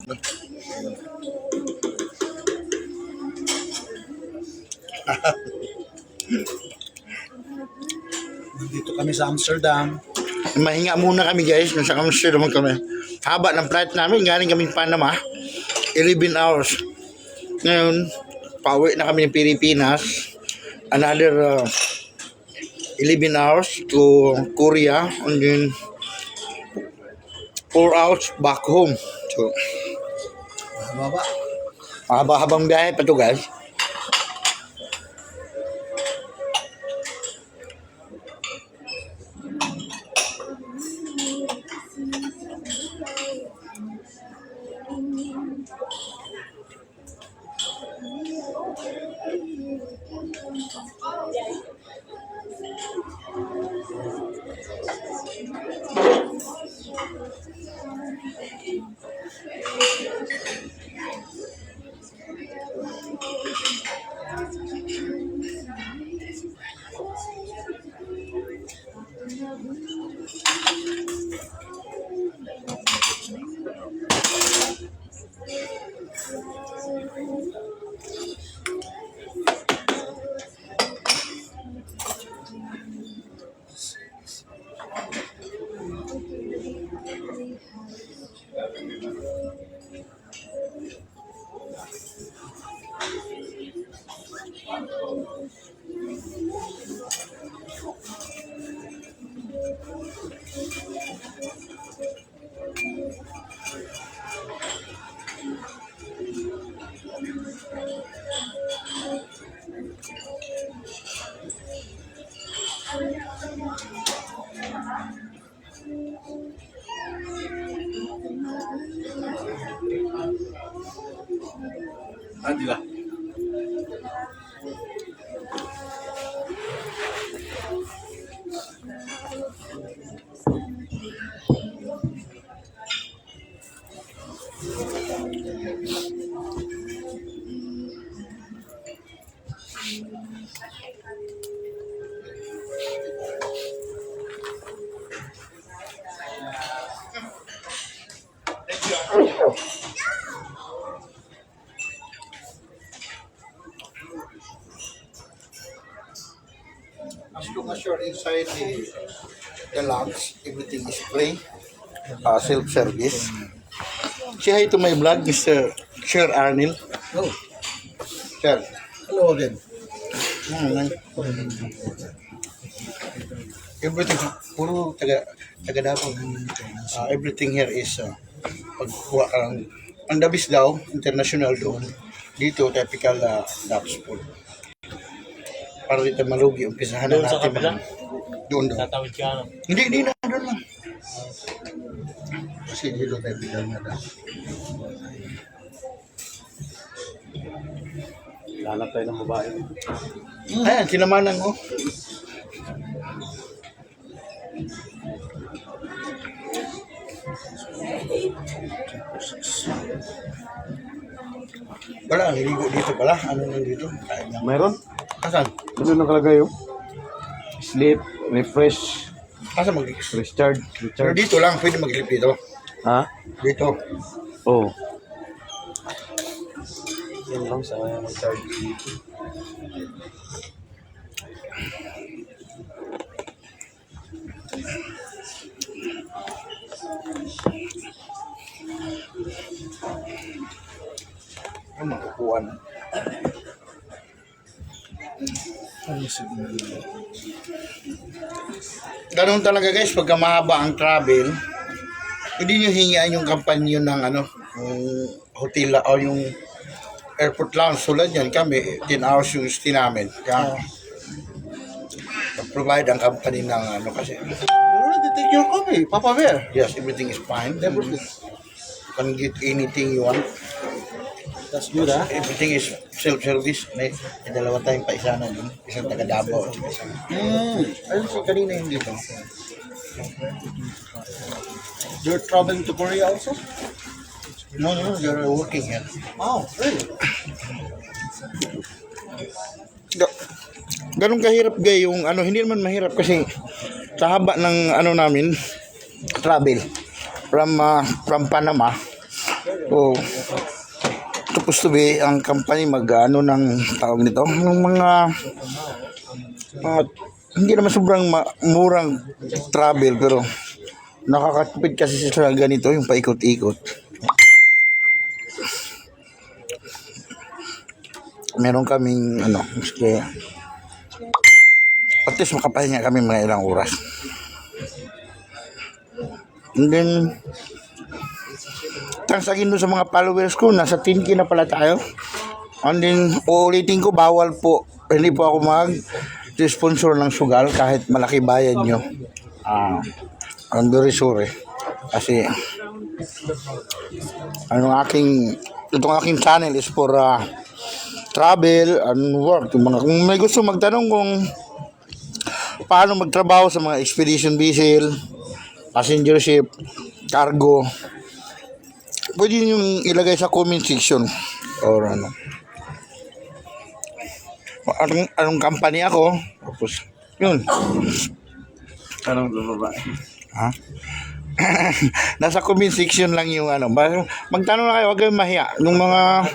Dito kami sa Amsterdam. Mahinga muna kami guys, nasa Amsterdam kami. Haba ng flight namin, galing kami Panama. 11 hours. Ngayon, pauwi na kami ng Pilipinas. Another 11 hours to Korea. And then 4 hours back home. So, Baba. haba-habang biyahe pa to guys. Di ba? As long as you're inside the lounge, everything is free. Self-service. Say hi to my vlog, Mr. Sir Arnil. Oh, Sir. hello again. Everything, puro taga Davao. Everything here is pagkuha ka ng ang dabis daw, international doon. Dito, typical Dutch food. Para dito malugi, umpisahan na Doon sa natin. kabila? Doon. Tatawid ka na. Hindi na, doon lang. Kasi dito typical na Dutch. Hanap tayo ng babae. Ayan, sinamanan mo. Wala, niligo dito pala. Ano nang dito? Kain lang. Mayroon? Asan? Ano nakalagay yun? Sleep, refresh, Asan mag recharge, Pero recharge. dito lang, pwede mag-clip dito. Ha? Dito. Oo. Yan lang sa recharge. Ano makukuhan? Ganun talaga guys, pagka mahaba ang travel, hindi nyo hingian yung kampanyo ng ano, yung hotel o yung airport lounge. Tulad yan, kami, 10 hours yung stay namin. Kaya, provide ang company ng ano kasi. You already take your coffee, Papa Bear. Yes, everything is fine. Everything. You can get anything you want. That's good, ha? Everything is self-service. May dalawa tayong paisanan dun. Isang taga Davao at isang... Ayun si kanina yung dito. You're traveling to Korea also? No, they're working here. Oh, really? Ganun kahirap gay yung ano, hindi naman mahirap kasi sa haba ng ano namin travel from Panama So, supposed to be ang company mag-ano ng tawag nito, ng mga hindi naman sobrang murang travel pero nakakatipid kasi sila ganito yung paikot-ikot. Meron kaming kaya at least makapahinga kami mga ilang oras. And then thanks again dun sa mga followers ko, nasa 10K na pala tayo. And then uulitin ko, bawal po, hindi po ako mag-sponsor ng sugal kahit malaki bayad nyo. I'm very sorry kasi itong aking channel is for travel and work. Kung may gusto magtanong kung paano magtrabaho sa mga expedition vessel, passenger ship, cargo, pwede nyo ilagay sa comment section or anong company ako, tapos yun. Anong lumaba? Ha? Nasa comment section lang yung magtanong na kayo, huwag kayong mahiya yung mga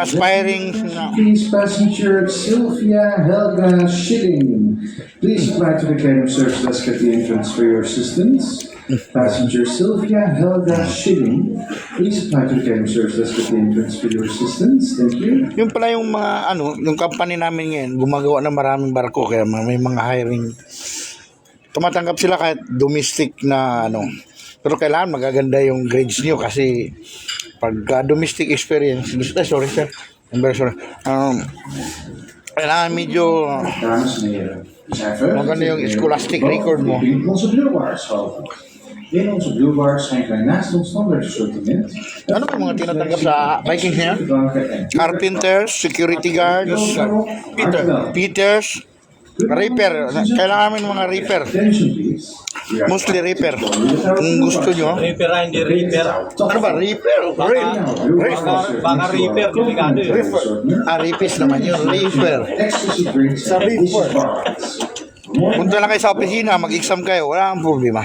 aspiring Please, passenger Sylvia Helga Schilling. Please apply to the cabin service desk at the entrance for your assistance. Passenger Sylvia Helga Schilling. Please apply to the cabin service desk at the entrance for your assistance. Thank you. yung pala yung mga yung company namin ngayon gumagawa ng maraming barko kaya may mga hiring. Tumatanggap sila kahit domestic na pero kailangan magaganda yung grades nyo kasi pag domestic experience, sorry sir, I'm very sorry, kailangan medyo maganda yung scholastic record mo. In onze bluebars zijn wij naast ons standaard assortiment. Ano ba mga tinatanggap sa Vikings niya? Carpenters, security guards, Peters, repair. Kailangan namin mga repair. Attention please. Mostly repair. Kung gusto nyo. Reaper, hindi reaper. Ano ba? Repair? Baka reaper, delikado yun. Repair naman yun. Repair. Exclusive drinks. Sa repair. Punta lang kayo sa opisina, mag-exam kayo. Wala ang problema.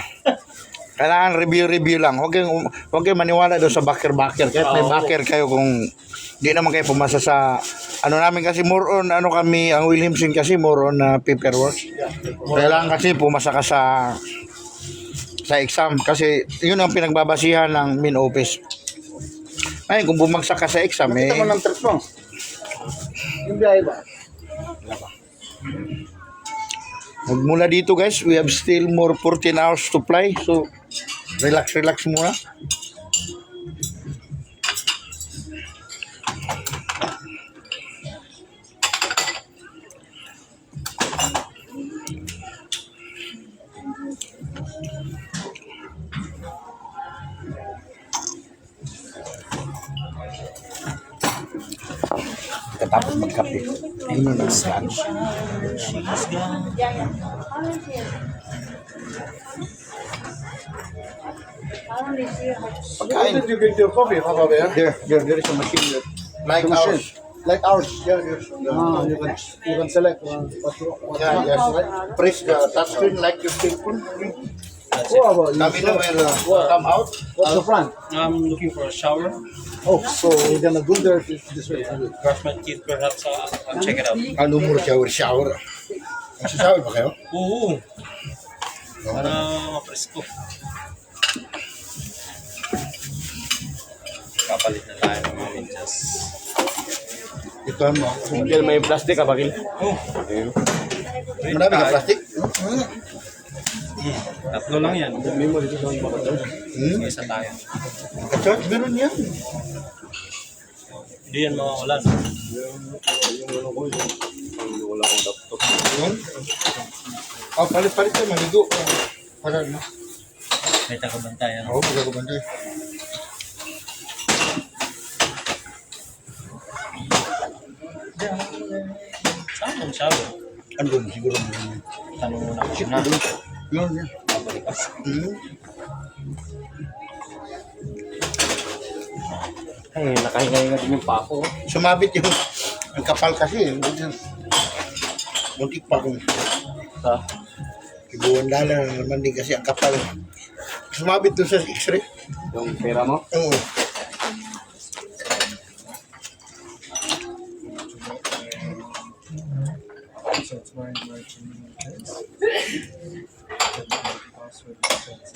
Kailangan review lang. Huwag kayong maniwala doon sa backer. Kahit may backer kayo kung di naman kayo pumasa sa namin kasi more on kami, ang Williamson kasi more on paperwork. Kailangan kasi pumasa ka sa exam kasi yun ang pinagbabasihan ng main office. Ay, kung bumagsak ka sa exam Ito mo ng trip mo. Yung biyahe ba? Magmula dito guys, we have still more 14 hours to fly. So, relax muna. Katapos magkape. Ayun na lang. How did you get your coffee, Papa Bear? There is a machine there. Like ours. Like ours. Yeah, you can select what you want. Yeah, yes, right. Press the touchscreen like your cellphone. What about you? Camino will come out. What's the front? I'm looking for a shower. Oh, so we're gonna go there this way. Brush my teeth perhaps. I'll check it out. Ano mo shower? Shower ba kayo? Oo. Para mapresko. Kapalit na tayo ng mga medyas. Ito mo. Kaya may plastic ka, bakil? Oh. Marami ka plastic? Tatlo lang yan. May mo dito sa mga daw. Isa tayo. Church, meron yan. Hindi yan mawawalan. Wala akong laptop. Yun. Palit-palit ka, maligo. Para na. May tagabantayan. Oo, magkakabantay. Saan ang shower? Ano doon? Siguro. Tanong muna ko na. Yun, yan. Ay, nakahinga-hinga din yung pako. Sumabit yung ang kapal kasi. Muntik pa kung Sa $2,000 naman din kasi ang kapal. Sumabit doon sa x-ray. Yung pera mo? Oo. So it's my marching units. Password defense.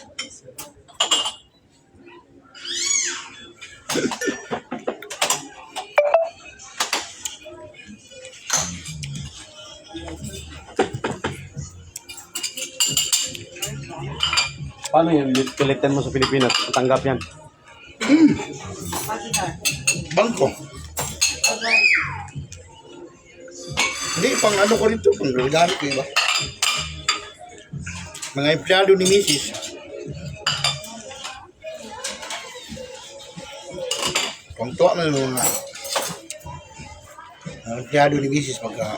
Paano yun? Pilitan mo sa Pilipinas. Tanggap yan. Bangko. Hindi, pang ano ko rito, pang gagamit ko iba. Mga empleyado ni Mrs. Pang tuwa na yung mga empleyado ni Mrs. pagka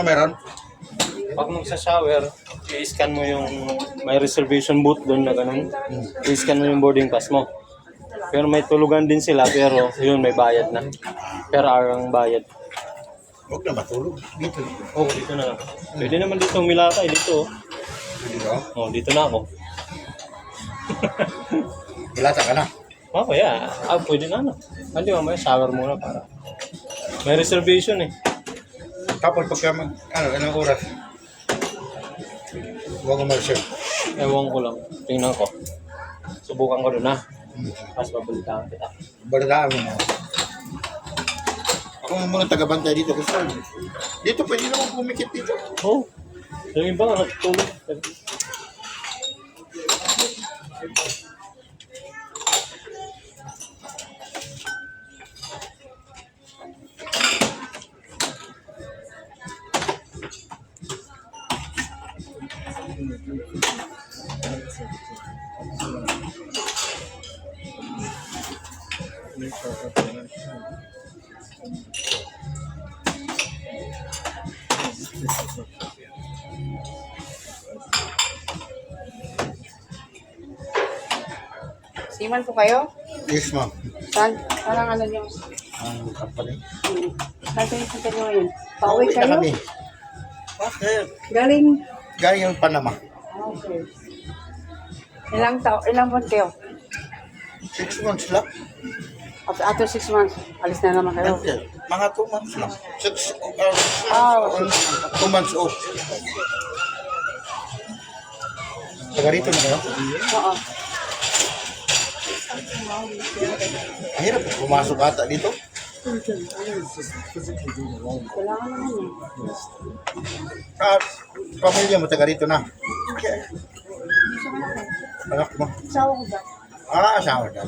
meron. Pag magsa-shower, i-scan mo yung may reservation booth doon na ganun. I-scan mo yung boarding pass mo. Pero may tulugan din sila, pero yun may bayad na. Per hour ang bayad. Huwag na matulog. Dito. Oh, dito na lang. Pwede naman dito umilakay dito. Dito. Oh, dito na ako. Ilata ka na. Mamaya, pwede na. Hindi, mamaya shower muna para. May reservation eh. Tapos pagka anong oras? Huwag mo mag-serve. Ewan ko lang. Tingnan ko. Subukan ko doon na. Mas babalitaan kita. Bardaan mo. Ako muna taga-bantay dito kasi dito pwede naman pumikit dito. Oh, yung iba nga natutulog. Siman po kayo? Yes, ma'am. Saan? Parang ano niyo? Ang company. Saan kayo punta niyo ngayon? Pauwi Na kayo? kami. Bakit? Galing. Galing yung Panama. Okay. Ilang buwan kayo? 6 months lang. After 6 months, alis na naman kayo. Hindi. Mga 2 months lang. 2 months off. Taga rito na kayo? Oo. Mahirap pumasok ata dito. Kailangan naman yun. Pamilya mo taga rito na. Anak mo. Asawa ko ba? Asawa ka.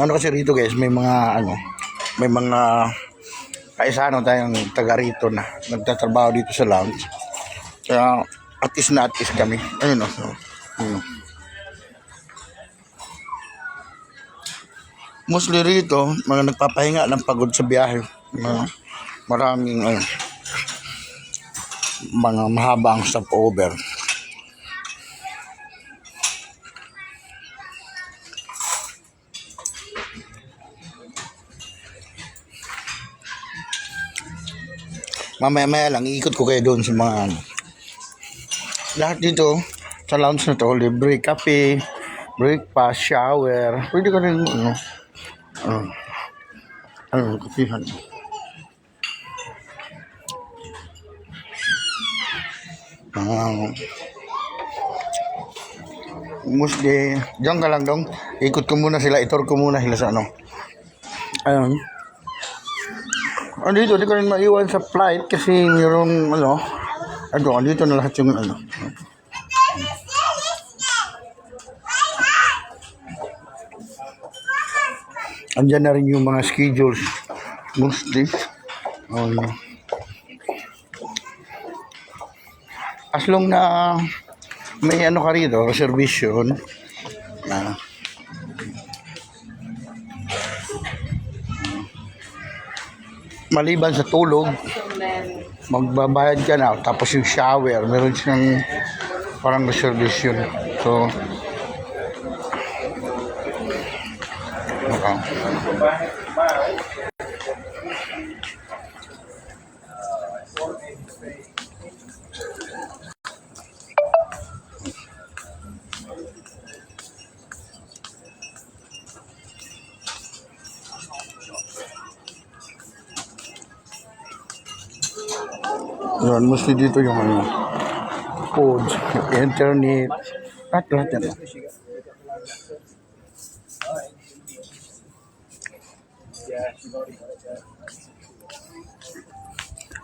Ano kasi rito guys, may mga kaisano tayong taga rito na nagtatrabaho dito sa lounge. Kaya at least kami. Ayun o. Mostly rito, mga nagpapahinga ng pagod sa biyahe. Maraming mga mahabang stopover. Mamaya lang, iikot ko kayo doon sa mga lahat dito, sa lounge na to, libre kape, breakfast, shower. Pwede ka rin, kapihan. Mostly, diyan ka lang dong. Ikot ko muna sila, itor ko muna sila sa ano. Ayun. Andito, di ko rin maiwan sa flight kasi mayroong andito na lahat yung ano. Andyan na rin yung mga schedules. Mostly. As long na may ano ka rito, reservation, maliban sa tulog, magbabayad ka na, tapos yung shower, meron siyang parang reservation. So, yun, mostly dito yung food, internet, at lahat yan.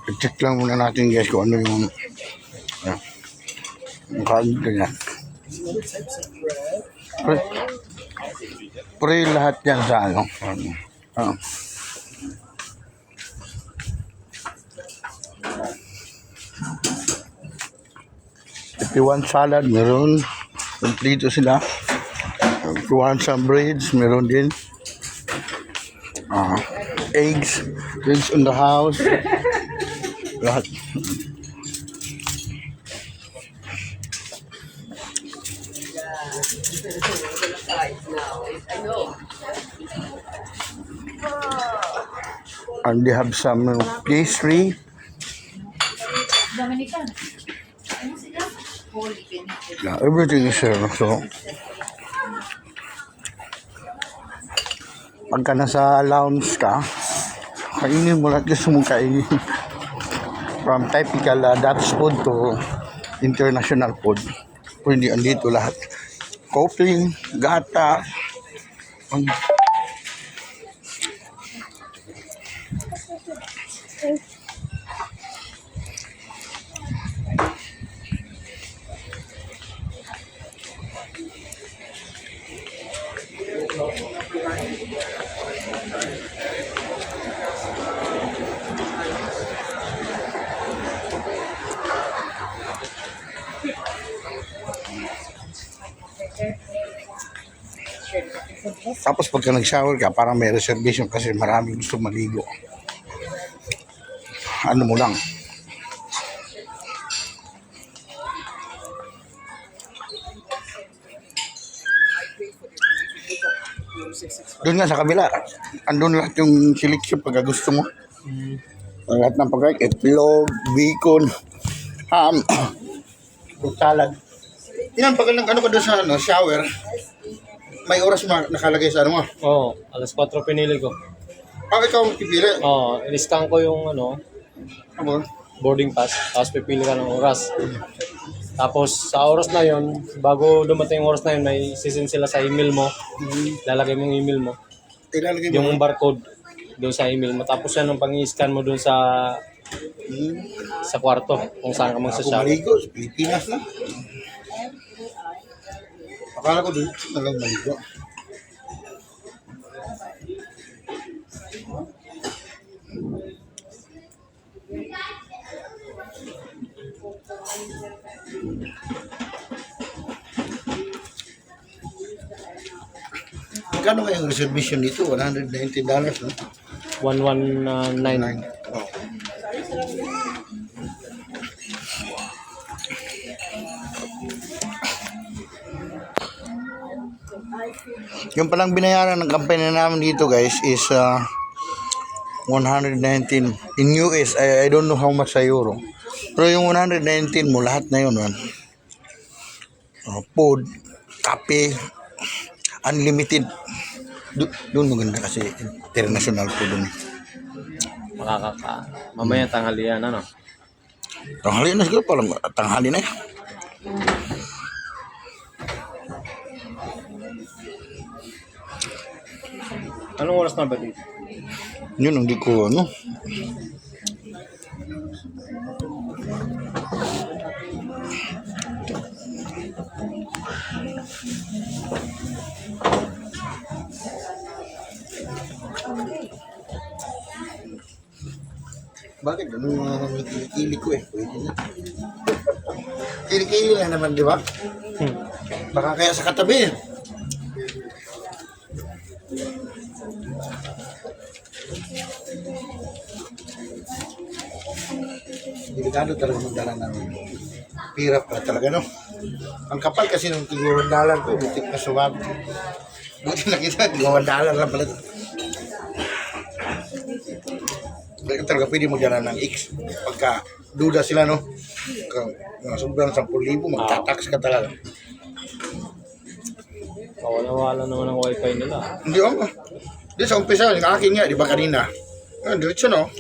I-check lang muna natin guys kung ano yung kanto niya. Pre lahat yan sa ano. If you want salad, meron. Complete sila. If you want some breads, meron din. Eggs in the house. Lahat. And they have some pastry. Dominican. Yeah, everything is here. So, pagka nasa lounge ka, kainin mo lahat gusto mong kainin. From typical Dutch food to international food. Pwede andito lahat. Coffee, gata. Tapos pagka nag-shower ka, parang may reservation kasi maraming gusto maligo. Ano mo lang. Doon nga sa kabila, andun lahat yung selection pagka gusto mo. Lahat ng pagkain, itlog, bacon, ham, salad. Yan, pagka ano ka doon sa shower, may oras nakalagay sa ano mo. Oo, alas 4 pinili ko. Ikaw ang pipili. Oo, in-scan ko yung Ano? boarding pass, tapos pipili ka ng oras. Tapos sa oras na yon, bago dumating yung oras na yun, may sisend sila sa email mo. Lalagay mo yung email mo. Ilalagay mo. Yung barcode doon sa email mo. Tapos yan ang pang-i-scan mo doon sa kwarto kung saan ka Ako magsashower. maligo, sa Pilipinas na. Akala ko doon na lang maligo. Magkano nga yung reservation dito? $190, no? 119. Oh. Yung palang binayaran ng company namin dito guys is 119 in US. I don't know how much sa euro. Pero yung 119 mo lahat na yun man. Food, kape, Unlimited. Doon maganda kasi international po doon. Makakaka. Mamaya tanghalian, ano? Tanghali na siguro, parang tanghali na. Anong oras na ba dito? Yun, hindi ko ano. Bakit? Ano yung mga kilikili ko eh. Pwede na. Kilikili lang naman, di ba? Baka kaya sa katabi. Delikado talaga magdala ng pira pa talaga, no? Ang kapal kasi ng tigwawandalan ko, butik na suwab. Buti nakita, tigwawandalan lang pala. Talaga talaga pwede magdala ng X. Pagka duda sila, no? Mga sobrang 10,000, magtatax ka talaga. Wala naman ang wifi nila. Hindi ako. Di sa umpisa, yung akin nga, di ba kanina? Diretso, no?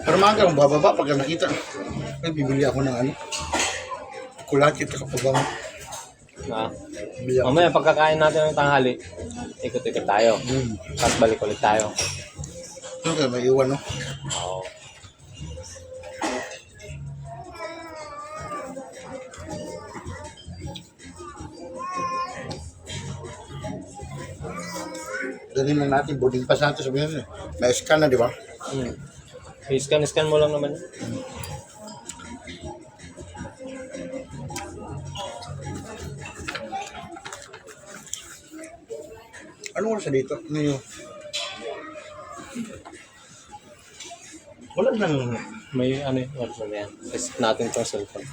Pero maaga akong bababa pagka nakita. Ay, bibili ako ng ano. Kulakit at kapag Ah. bibili ako. Mamaya pagkakain natin ng tanghali, ikot-ikot tayo. Tapos balik ulit tayo. Ano kaya may iwan, no? Oo. Dalhin lang natin, boarding pass natin sabihin nila. Na-scan na, di ba? I-scan mo lang naman. Ano oras na dito? Ano yun? Wala nang... May ano yung oras na yan. Test natin itong cellphone.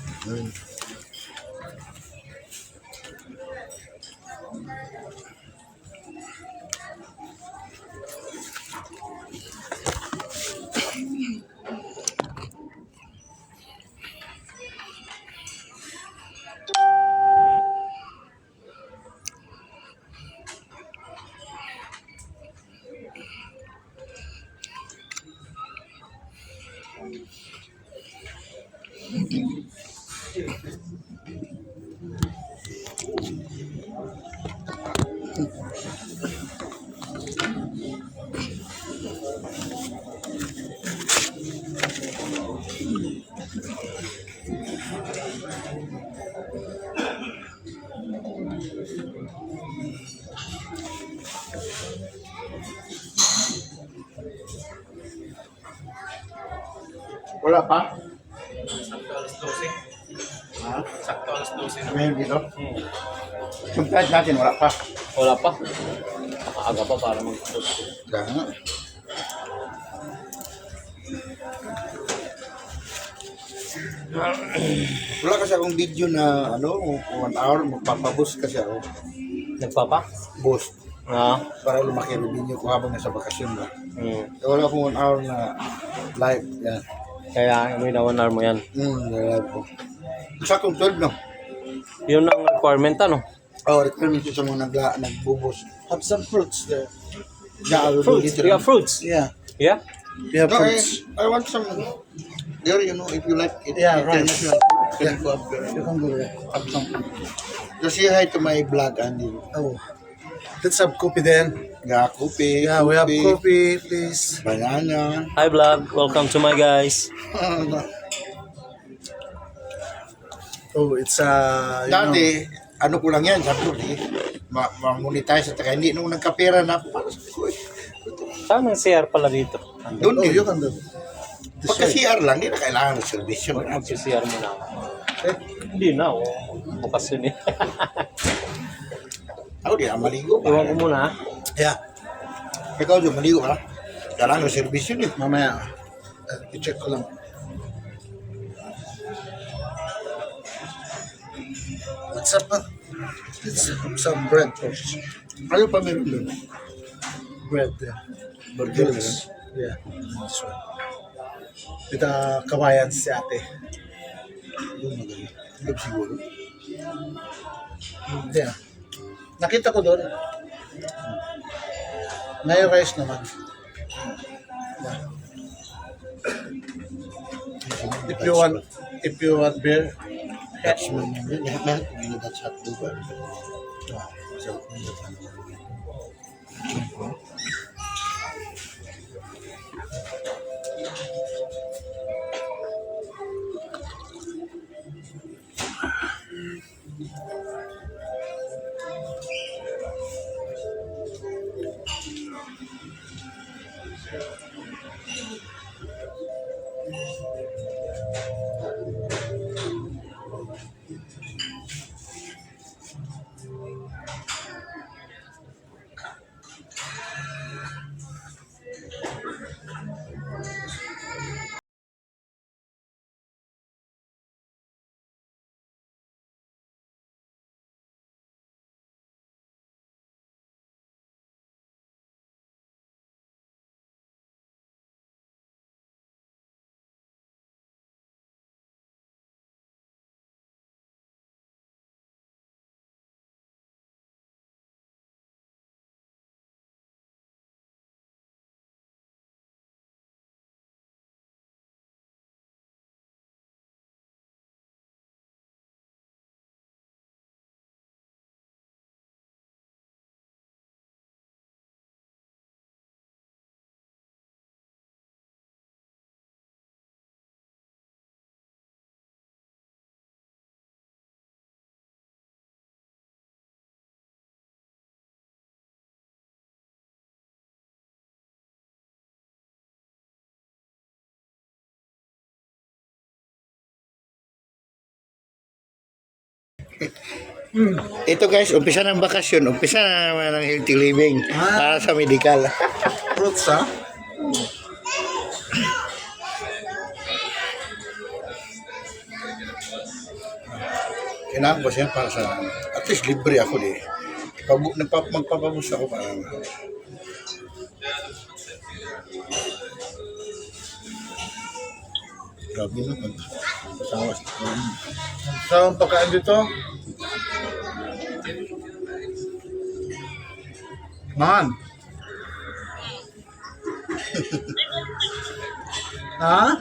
Wala pa? Sakto alas 12. Ha? Sakto alas 12. Ngayon dito? Yung flight natin, wala pa. Wala pa. Maaga pa para mag-post. Kaya nga. Wala kasi akong video na ano, 1 hour, magpapaboost kasi ako. Nagpapa? Boost. Ah. Para lumaki ang video ko habang nasa bakasyon ba. Hmm. Wala akong 1 hour na live. Yan. Kaya may na 1 hour mo yan. Live ko. Sakong 12 no? Yun ang requirement ano? Oh, requirement yun sa mga nagbuboost. Have some fruits there. Yeah, I will do Fruits. later. You have fruits? Yeah. Yeah? Yeah, no, I want some. There, you know, if you like it. Yeah, right. International, you can go up there. You can go there. Have some. Just say hi to my vlog, Andy. Oh. Let's have coffee then. Yeah, coffee. Yeah, we have coffee, please. Banana. Hi vlog, welcome to my guys. Oh, it's you Dati, ano ko lang yan, sabi ko, ma-monetize at hindi nung nagkapera na, para sa ko eh. Saan ang CR pala dito? Doon know. Oh, din. you can do. Pagka CR lang, hindi na kailangan ng servisyo. Mag-CR mo na. Hindi na, oh. Bukas yun eh. Ako di na maligo pa. Iwan ko muna ha. Yeah, Ikaw dyan, maligo ka. Kailangan ng servisyo din. mamaya. I-check ko lang. It's some bread toast. Ano pa meron doon? Bread, yeah. Burgers. Yeah, this one. With kawayan si ate. Doon magaling. Hindi siguro. Yeah. Nakita ko doon. Mayo rice naman. Yeah. If you want beer, That's mo. Lahat ng that's hot dog. So, ito guys, umpisa ng bakasyon, umpisa na naman ng healthy living para sa medical. fruits ha? Kailangan ko siya para sa, at least libre ako magpapabus ako para grabe naman. Pasawas. So, ang pagkain dito, man. Ha?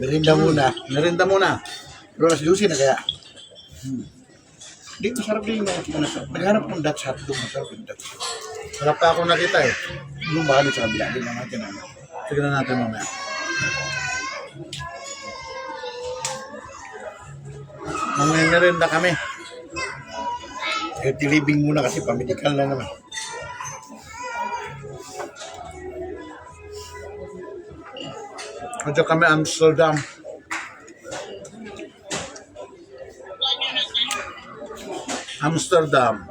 Merinda muna. Merinda muna. Pero alas 12 na kaya. Hindi, masarap din yung mga naghanap ng Dutch hotdog. Masarap yung Dutch. Wala pa akong nakita eh. Yung baka dito sa kabila. Hindi na natin ano. Tignan natin mamaya. Merinda kami. Healthy living muna kasi pamedical na naman. Ito kami Amsterdam. Amsterdam.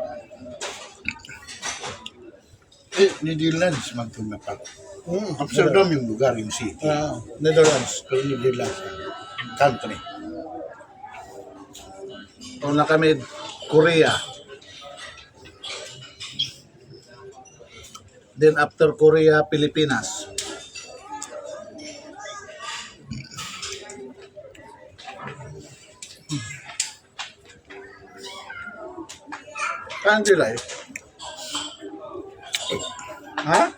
Netherlands magtong na pa. Amsterdam yung lugar, yung city. Netherlands. Pero Netherlands, country. Una kami Korea. Then after Korea, Pilipinas. Country life. Ha?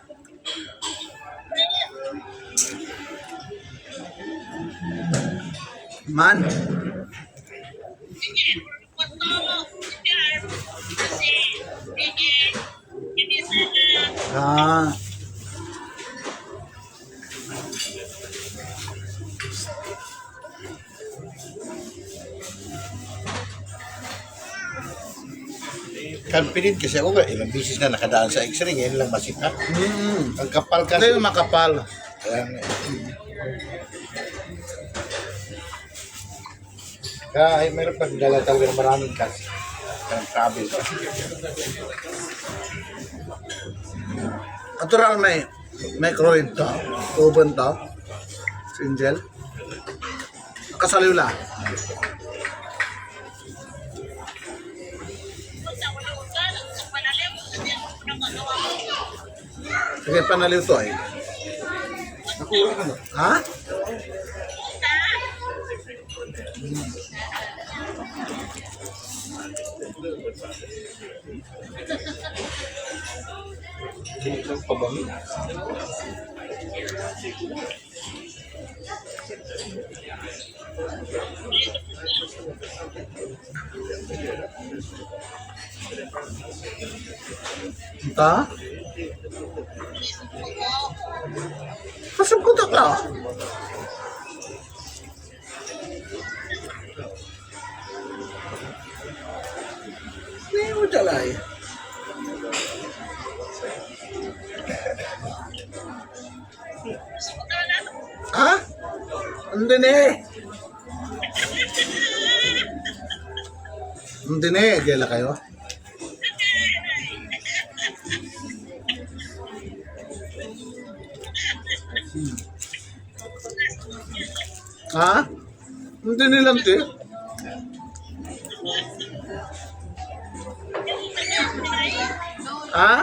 Man. Ah. Confident kasi ako nga, ilang bisis na nakadaan sa X-ray, ngayon lang masika. Ang kapal Kasi kasi. makapal. Kaya nga. Kaya mayroon pagdala talaga ng maraming kasi. Kaya travel. Natural may microwave to, oven to, single. Kasaliw lang. Sige, panaliw to ay. Ha? Ha? Pasok ko ka. Hindi mo talay. Ha? Andun eh. Andun eh. Gela kayo. Ha? Hindi nilang te. Ha?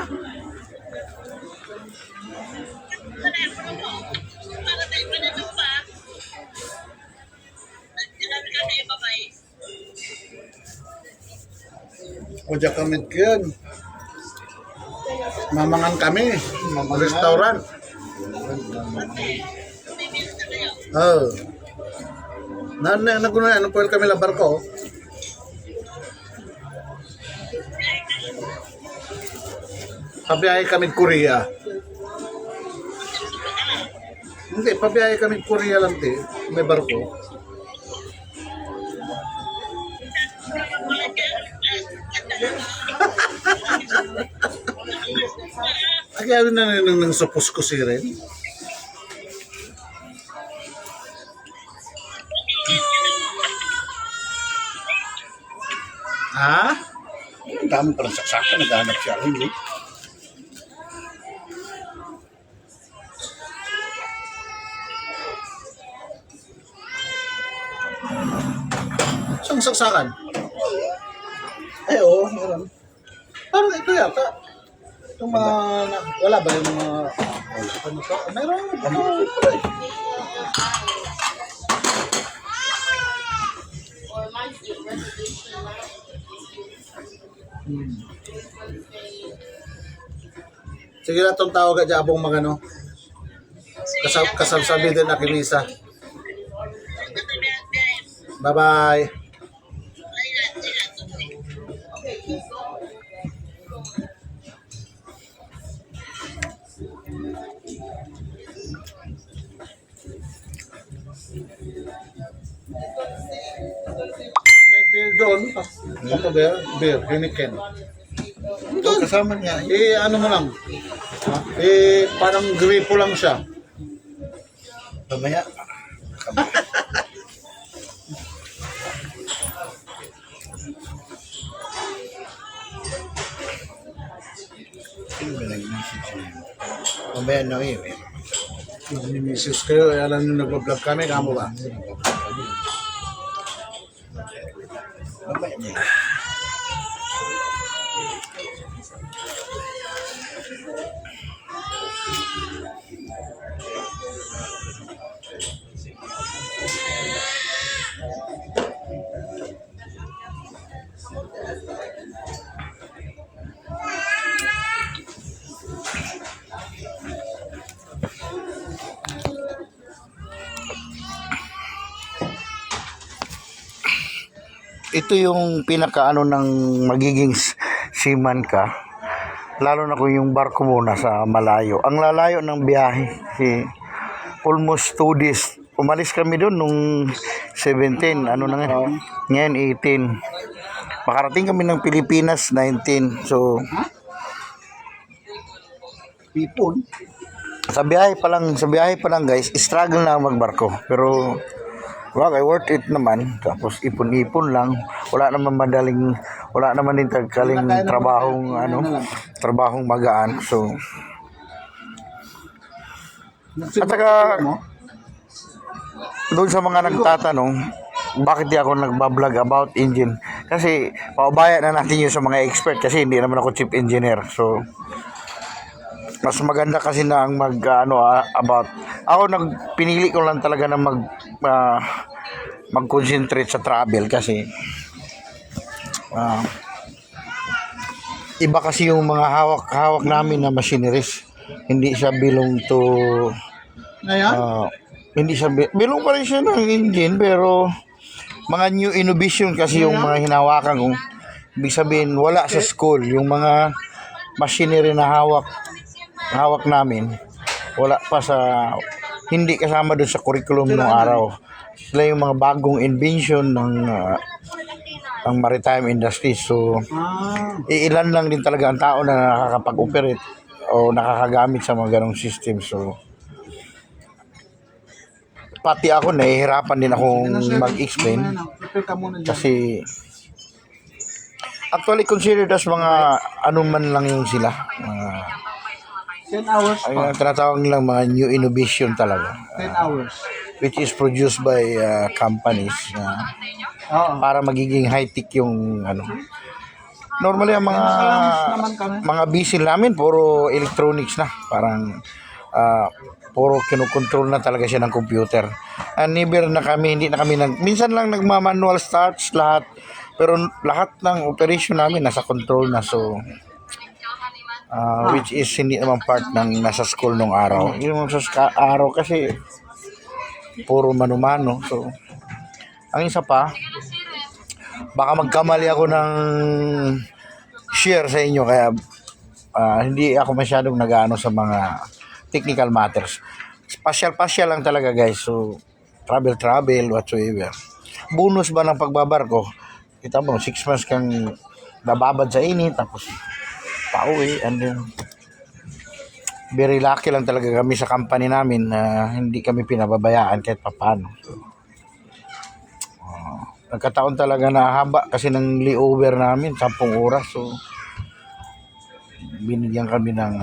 O dyan kami yun. Mamangan kami. Restaurant. Oh. Nagunan, ano po kami labar ko? Pabiyahe kami Korea. Hindi, pabiyahe kami Korea lang te. May barko. Kaya nang supos ko si Ren. Ha? Ang dami palang saksakan, naghanap siya rin eh. Saan saksakan? Ay, oo, meron. Parang ito yata. Itong mga, wala ba yung mga, ano sa, meron. Sige na itong tawag at abong mga ano. Kasabi din na kinisa. Bye-bye. May beer doon. Ano beer? Beer, Heineken. Ito, kasama niya. Ano mo lang. Parang gripo lang siya. Mamaya. Mamaya na yun. Misis kayo, alam nyo nag-vlog kami, kamo ba? Mamaya na yun. Ito yung pinakaano ng magiging seaman ka, lalo na kung yung barko mo nasa malayo. Ang lalayo ng biyahe, almost 2 days. Umalis kami doon nung 17, ano na ngayon 18. Makarating kami ng Pilipinas 19. So Pipon. sa biyahe pa lang guys, struggle na magbarko. Pero okay, worth it naman. Tapos ipon-ipon lang. Wala naman din tagkaling trabahong magaan. So at saka doon sa mga nagtatanong bakit di ako nagbablog about engine, kasi paubaya na natin yun sa mga expert, kasi hindi naman ako chief engineer. So mas maganda kasi na ang about ako pinili ko lang talaga na mag-concentrate sa travel kasi iba kasi yung mga hawak namin na machineries. Hindi siya belong to hindi siya belong pa rin siya ng engine, pero mga new innovation kasi yung mga hinawakan ko. Ibig sabihin wala sa school yung mga machinery na hawak namin, wala pa hindi kasama doon sa curriculum ng araw. Sila yung mga bagong invention ng maritime industry. So ilan lang din talaga ang tao na nakakapag-operate o nakakagamit sa mga ganong system. So pati ako nahihirapan din akong mag-explain kasi actually considered as mga anuman lang yung sila. 10 hours Ay tinatawag nilang mga new innovation talaga. 10 hours. Which is produced by companies para magiging high-tech yung Normally ang mga busy namin puro electronics na. Parang puro kinokontrol na talaga siya ng computer. Never na kami, hindi na kami minsan lang nagma-manual starts lahat. Pero lahat ng operation namin nasa control na. So which is hindi naman part ng nasa school nung araw. Yung sa araw kasi puro mano-mano. So ang isa pa, baka magkamali ako ng share sa inyo kaya hindi ako masyadong nag-ano sa mga technical matters. Pasyal lang talaga guys. So travel whatsoever. Bonus ba ng pagbabarko? Kita mo 6 months kang nababad sa init tapos pauwi, and then very lucky lang talaga kami sa company namin na hindi kami pinababayaan kahit papaano. So, nagkataon talaga na haba kasi ng layover namin 10 oras. So binigyan kami ng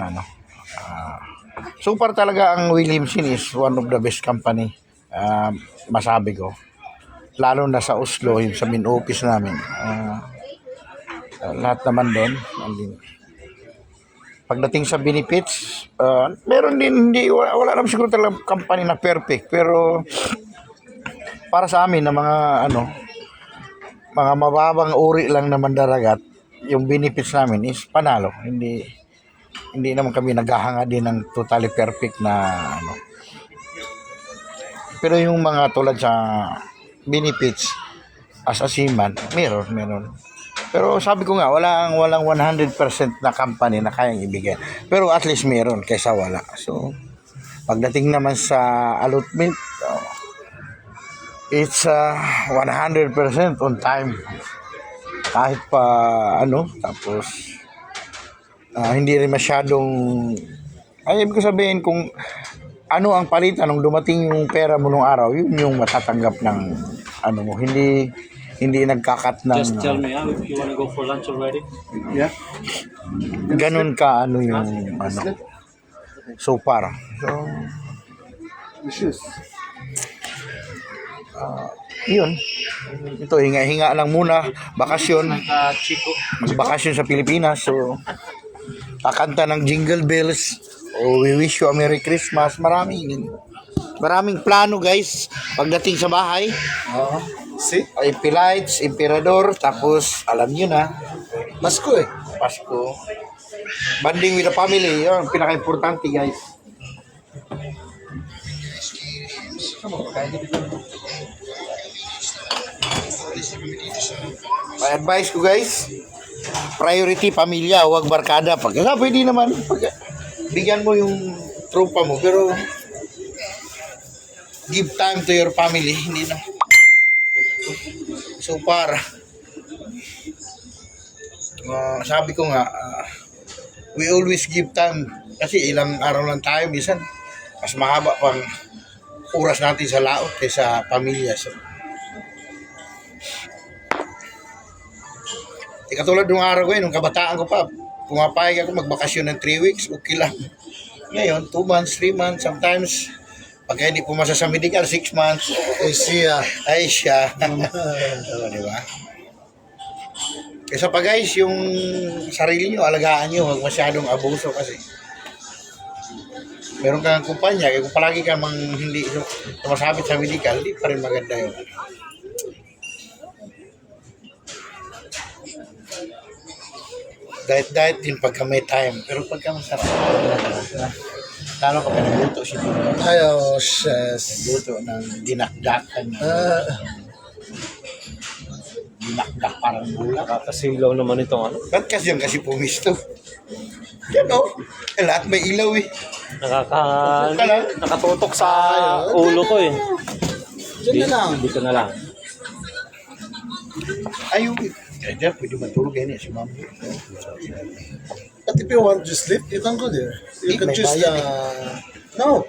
so far talaga ang Williamson is one of the best company, masabi ko, lalo na sa Oslo, yung sa main office namin. Lahat naman doon. Pagdating sa benefits, meron din, wala naman siguro talaga company na perfect, pero para sa amin na mga mga mababang uri lang na mandaragat, yung benefits namin is panalo. Hindi naman kami naghahanga din ng totally perfect na pero yung mga tulad sa benefits as a seaman, meron. Pero sabi ko nga, walang 100% na company na kayang ibigay. Pero at least meron kaysa wala. So, pagdating naman sa allotment, it's 100% on time. Kahit pa tapos hindi rin masyadong ibig sabihin kung ano ang palitan nung dumating yung pera mo nung araw, yun yung matatanggap ng mo. Hindi nagkakat ng Just tell me if you wanna go for lunch already. Yeah. ganun ka yung so far. So The shoes. yun. Ito, hinga lang muna. Bakasyon. Chico. Magbakasyon sa Pilipinas. So kakanta ng Jingle Bells. We wish you a Merry Christmas. Maraming plano guys pagdating sa bahay. See? MP Lights, Emperador, tapos alam nyo na, Masko Pasko. Banding with the family, yun, pinaka-importante guys. My advice ko guys, priority pamilya, huwag barkada. Pwede naman, bigyan mo yung tropa mo, pero give time to your family, hindi na. So far, sabi ko nga, we always give time kasi ilang araw lang tayo, minsan mas mahaba pang oras natin sa laot kaysa pamilya. So, katulad nung araw ko nung kabataan ko pa, pumapayag ako magbakasyon ng 3 weeks, okay lang. Ngayon, 2 months, 3 months, sometimes pagka hindi pumasa sa medical, 6 months. Ay siya. So, di ba? Kesa pa guys, yung sarili nyo, alagaan nyo, huwag masyadong abuso kasi meron kang kumpanya, kaya kung palagi ka mang hindi sumasabit sa medical, hindi pa rin maganda yun. Diet din pagka may time, pero pagka masarap, lalo kapag nagluto siya. Ayo, yes. Luto ng dinakdakan. Dinakdak parang bulak. Nakakasilaw naman itong ano. Ba't kasi yan kasi pumisto? Yan o. Lahat may ilaw eh. Nakatutok sa ulo ko eh. Diyan na lang. Dito na lang. Ayaw eh. Kaya dyan, pwede matulog yan eh si mama. But if you want to sleep, you can go there. You can May choose bayad No.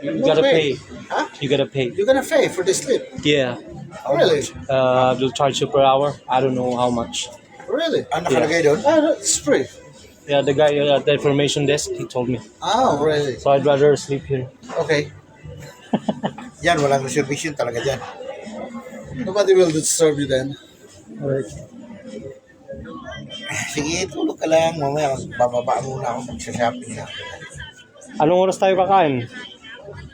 You gotta pay. Huh? You gotta pay. You're gonna pay for the sleep. Yeah. Really? They'll charge you per hour. I don't know how much. Really? Ano nakalagay doon? It's free. Yeah, the guy at the information desk, he told me. Oh, really? So I'd rather sleep here. Okay. Yan, walang reservation talaga dyan. Nobody will disturb you then. Alright. Sige, tulog ka lang. Mamaya, bababa muna ako magsashopping na. Anong oras tayo kakain?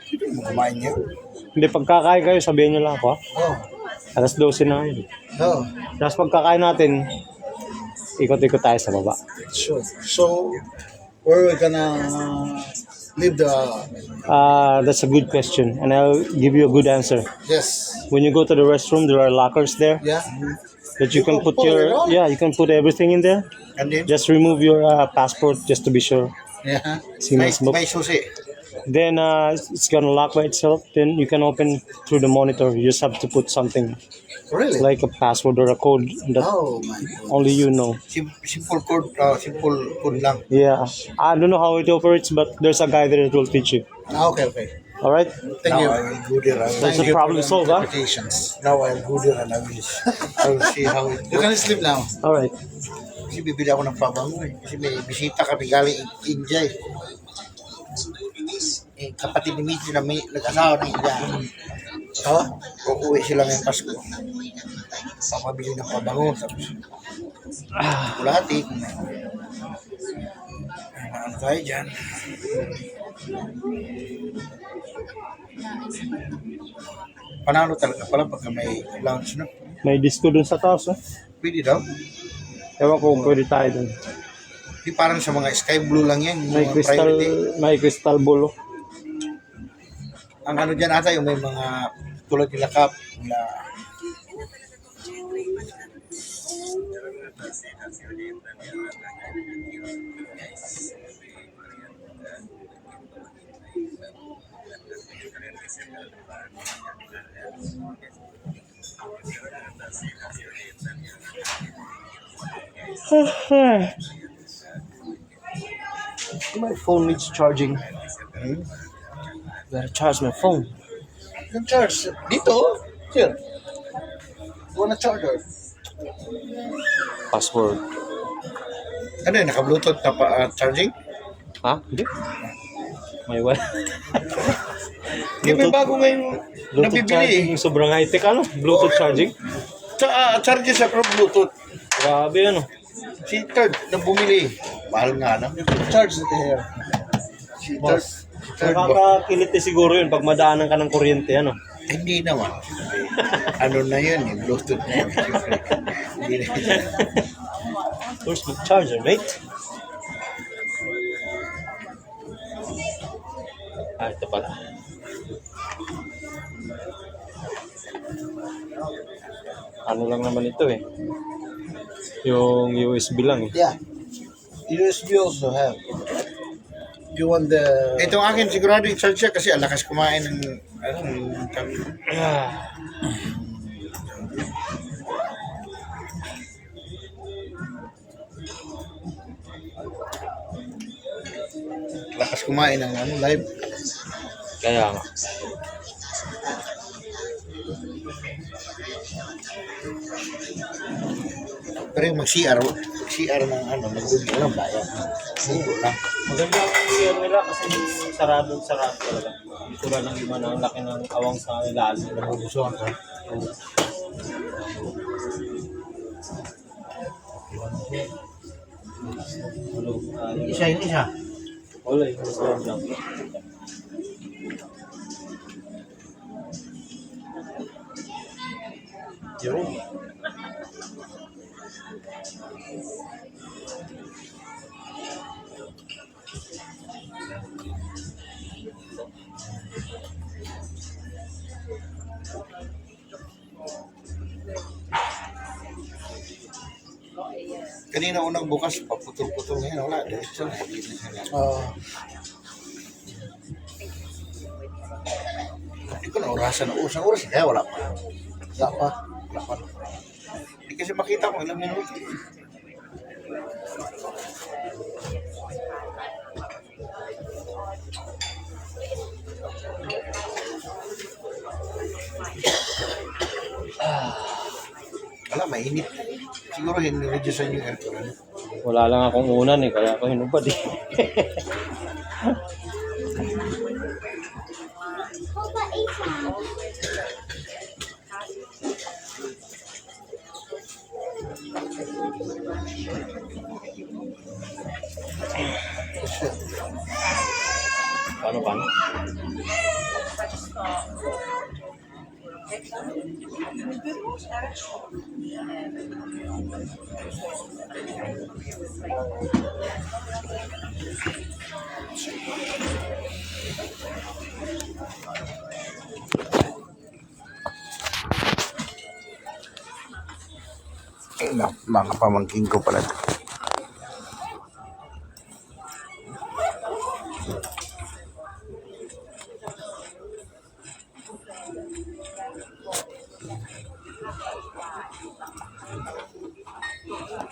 Hindi mo kumain niyo. Hindi, pagkakain kayo, sabihin nyo lang ako. Oh. Alas 12 na ngayon. Oh. Tapos pagkakain natin, ikot-ikot tayo sa baba. Sure. So, where we gonna leave the... That's a good question, and I'll give you a good answer. Yes. When you go to the restroom, there are lockers there Yeah. that you can put Oh, your really? you can put everything in there. And then, Just remove your passport just to be sure. Yeah. may Smoke. susi. Then it's gonna lock by itself. Then you can open through the monitor. You just have to put something Really? like a password or a code that Oh my God. only you know. Simple code lang. Yeah, I don't know how it operates, but there's a guy there that will teach you. Okay, okay. All right. Thank you. Now I will go there. That's a problem solved, huh? Interpretations. Now I'll go there and I will see how it You goes. can sleep now. All right. Kasi bibili ako ng pabango eh. Kasi may bisita kami galing India eh. Kapatid ni Mitch na may nag-asawa ng India. Uuwi sila ngayong Pasko. Papabili ng pabango. Tapos, kulati. Ano tayo dyan? Panalo talaga pala pagka may lounge, no? May disco dun sa taas, eh. Pwede daw. Ewan ko kung pwede tayo dun. Di parang sa mga sky blue lang yan. Yung May mga crystal, priority. may crystal ball. Oh. Ang ano dyan ata yung may mga tulad nila cup. Nila, My phone needs charging. Gotta charge my phone. You can charge. Dito? Here. You wanna charger? Password. ano yun, naka-bluetooth na charging? Ha? Hindi. May wala. Di may bago ngayong Bluetooth nabibili charging. eh. Sobrang high-tech ano? Bluetooth charging. Charger siya pero Bluetooth. Grabe ano. Si Third na bumili. Mahal nga na. Charge it here. Si Third. Boss. Third ba? Nakakakiliti siguro yun pag madaanan ka ng kuryente ano. Hindi naman. Ano na yun eh. Bluetooth na yun. Siyempre. Hindi na yun. Where's my charger, mate? Ah, ito pala. Ano lang naman ito eh. Yung USB lang eh. Yeah. USB also have. You want the... Itong akin sigurado i-charge siya kasi ang lakas kumain ng ano, lakas kumain ng ano, live. Kaya nga. Pero yung mag-CR ng ano, mag-google lang bayan. Google lang. Maganda ang CR nila kasi sarado talaga. Dito lang ang iba na ang laki ng awang sa ilalim. Nabubusuan ka. Hello. Isa yung isa. Wala yung restaurant lang. Yun. Kanina unang bukas, paputol-putol ngayon. Wala, diretso na. Hindi na siya na. Hindi ko na orasan na. Usang oras, hindi. Wala pa. Wala pa. Wala pa. Hindi kasi makita ko ilang minuto. Wala, mainit. Siguro hindi-reducean yung aircon. Wala lang akong unan eh, kaya ako hinubad eh. Paano? Mga pamangking ko pala.